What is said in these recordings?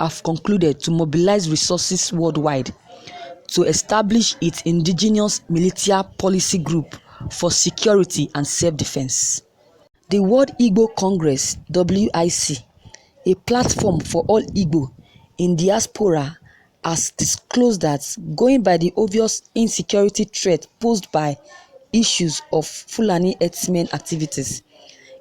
have concluded to mobilize resources worldwide to establish its indigenous militia policy group for security and self-defense. The World Igbo Congress (WIC), a platform for all Igbo in diaspora, has disclosed that, going by the obvious insecurity threat posed by issues of Fulani herdsmen activities,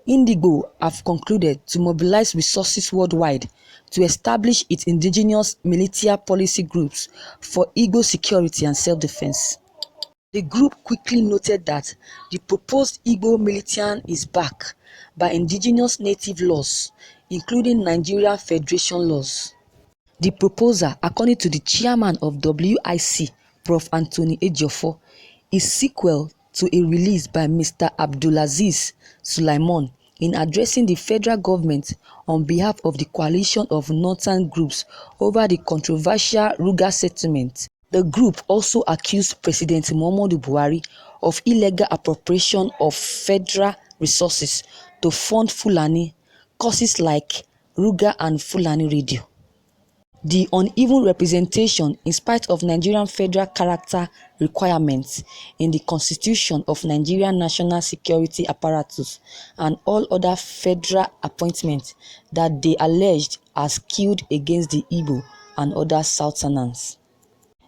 Indigo have concluded to mobilize resources worldwide to establish its indigenous militia policy groups for Igbo security and self-defense. The group quickly noted that the proposed Igbo militia is backed by indigenous native laws, including Nigerian Federation laws. The proposal, according to the chairman of WIC, Prof. Anthony Ejiofor, is sequel to a release by Mr. Abdulaziz Sulaiman in addressing the federal government on behalf of the coalition of northern groups over the controversial Ruga settlement. The group also accused President Muhammadu Buhari of illegal appropriation of federal resources to fund Fulani causes like Ruga and Fulani Radio. The uneven representation, in spite of Nigerian federal character requirements in the Constitution of Nigerian National Security Apparatus and all other federal appointments that they alleged are skewed against the Igbo and other Southerners.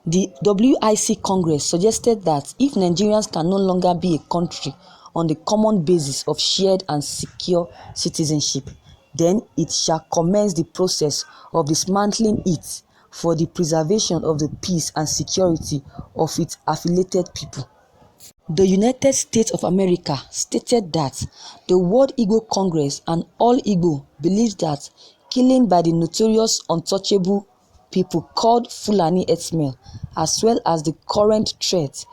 The WIC Congress suggested that if Nigerians can no longer be a country on the common basis of shared and secure citizenship, then it shall commence the process of dismantling it for the preservation of the peace and security of its affiliated people. The United States of America stated that the World Igbo Congress and all Igbo believe that killing by the notorious untouchable people called Fulani herdsmen, as well as the current threat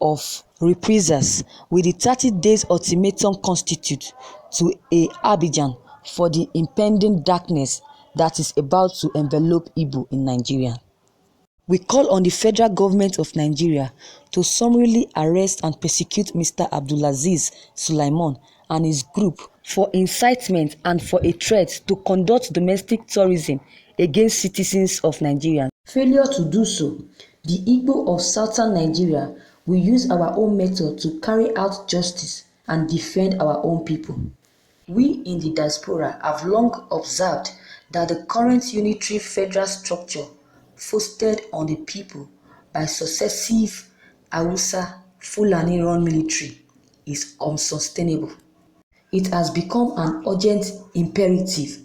of reprisals with the 30 days ultimatum constitute to a Abidjan for the impending darkness that is about to envelop Igbo in Nigeria. We call on the federal government of Nigeria to summarily arrest and persecute Mr. Abdulaziz Sulaiman and his group for incitement and for a threat to conduct domestic tourism against citizens of Nigeria. Failure to do so, the Igbo of southern Nigeria will use our own method to carry out justice and defend our own people. We in the diaspora have long observed that the current unitary federal structure foisted on the people by successive Hausa Fulani-run military is unsustainable. It has become an urgent imperative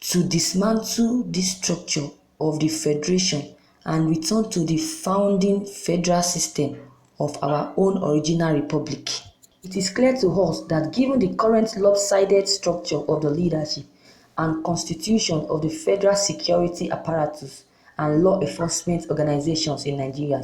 to dismantle this structure of the federation and return to the founding federal system of our own original republic. It is clear to us that given the current lopsided structure of the leadership and constitution of the federal security apparatus and law enforcement organizations in Nigeria,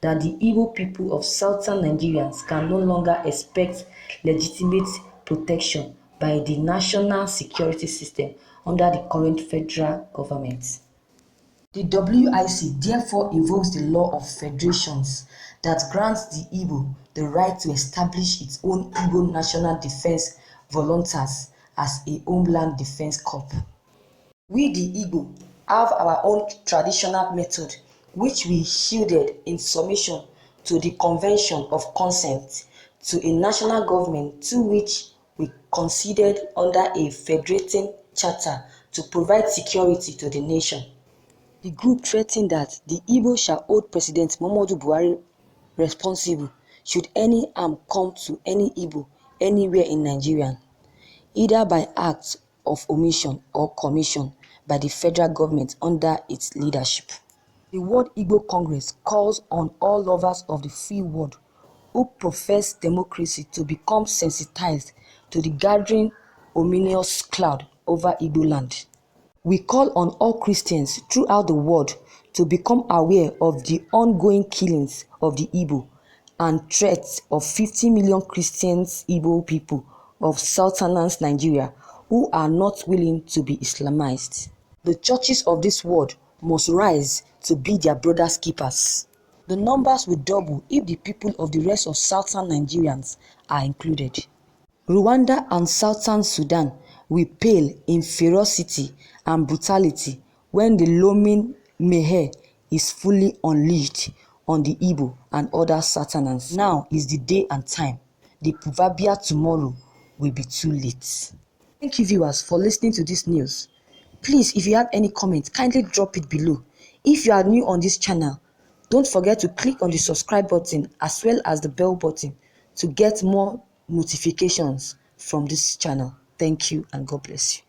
that the Igbo people of southern Nigerians can no longer expect legitimate protection by the national security system under the current federal government. The WIC therefore invokes the law of federations that grants the Igbo the right to establish its own Igbo National Defense Volunteers as a Homeland Defense Corps. We the Igbo have our own traditional method which we shielded in submission to the Convention of Consent to a national government to which we conceded under a federating charter to provide security to the nation. The group threatened that the Igbo shall hold President Muhammadu Buhari responsible should any harm come to any Igbo anywhere in Nigeria, either by act of omission or commission by the federal government under its leadership. The World Igbo Congress calls on all lovers of the free world who profess democracy to become sensitized to the gathering ominous cloud over Igbo land. We call on all Christians throughout the world to become aware of the ongoing killings of the Igbo and threats of 50 million Christians Igbo people of southern Nigeria who are not willing to be Islamized. The churches of this world must rise to be their brothers' keepers. The numbers will double if the people of the rest of southern Nigerians are included. Rwanda and southern Sudan will pale in ferocity and brutality when the looming mayhem is fully unleashed on the Igbo and other Saturnans. Now is the day and time. The proverbial tomorrow will be too late. Thank you, viewers, for listening to this news. Please, if you have any comment, kindly drop it below. If you are new on this channel, don't forget to click on the subscribe button as well as the bell button to get more notifications from this channel. Thank you and God bless you.